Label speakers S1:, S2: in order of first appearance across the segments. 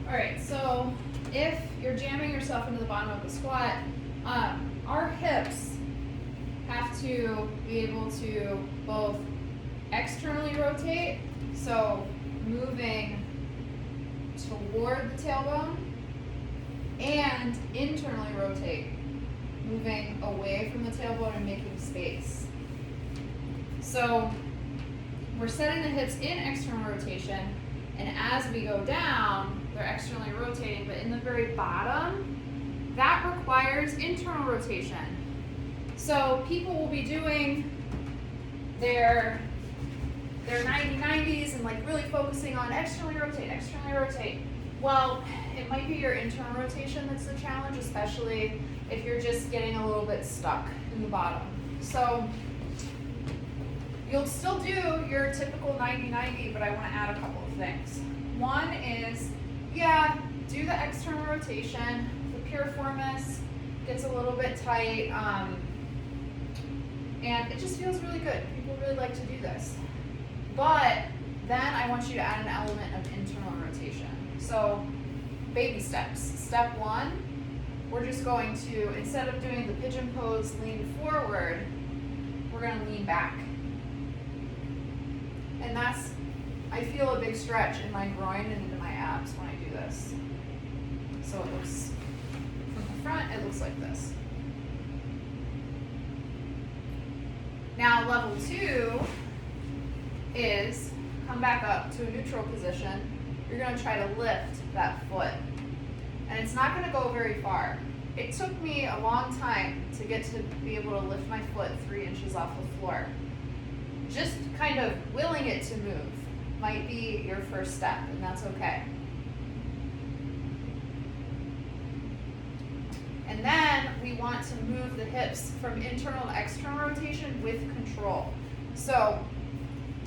S1: All right, so if you're jamming yourself into the bottom of the squat, our hips have to be able to both externally rotate, so moving toward the tailbone, and internally rotate, moving away from the tailbone and making space. So we're setting the hips in external rotation, and as we go down, they're externally rotating, but in the very bottom, that requires internal rotation. So people will be doing their 90-90s and like really focusing on externally rotate, externally rotate. Well, it might be your internal rotation that's the challenge, especially if you're just getting a little bit stuck in the bottom. So you'll still do your typical 90-90, but I want to add a couple of things. One is, yeah, do the external rotation. The piriformis gets a little bit tight, and it just feels really good. People really like to do this. But then I want you to add an element of internal rotation. So baby steps. Step one, we're just going to, instead of doing the pigeon pose, lean forward, we're going to lean back. And that's, I feel a big stretch in my groin and into my abs when I do this. So it looks, from the front, it looks like this. Now level 2 is come back up to a neutral position. You're going to try to lift that foot. And it's not going to go very far. It took me a long time to get to be able to lift my foot 3 inches off the floor. Just kind of willing it to move might be your first step, and that's okay. And then we want to move the hips from internal to external rotation with control. So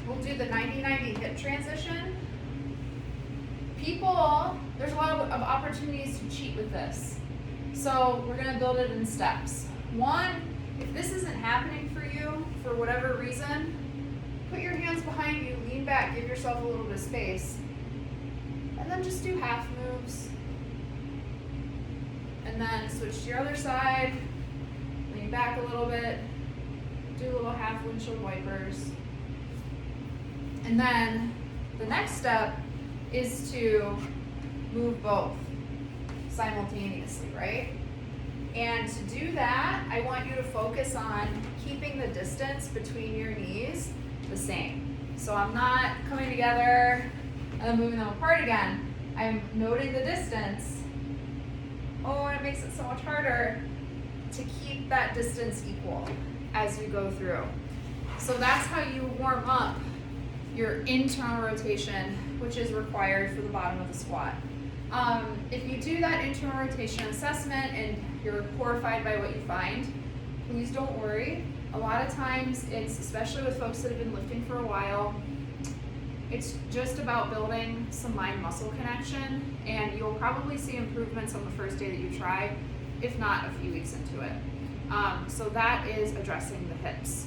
S1: we'll do the 90-90 hip transition. People, there's a lot of opportunities to cheat with this. So we're going to build it in steps. One, if this isn't happening for you for whatever reason, put your hands behind you, lean back, give yourself a little bit of space, and then just do half moves. And then switch to your other side, lean back a little bit, do a little half windshield wipers. And then the next step is to move both simultaneously, right? And to do that, I want you to focus on keeping the distance between your knees the same. So I'm not coming together and then moving them apart again. I'm noting the distance. Oh, and it makes it so much harder to keep that distance equal as you go through. So that's how you warm up your internal rotation, which is required for the bottom of the squat. If you do that internal rotation assessment and you're horrified by what you find, please don't worry. A lot of times it's, especially with folks that have been lifting for a while, it's just about building some mind-muscle connection, and you'll probably see improvements on the first day that you try, if not a few weeks into it. So that is addressing the hips.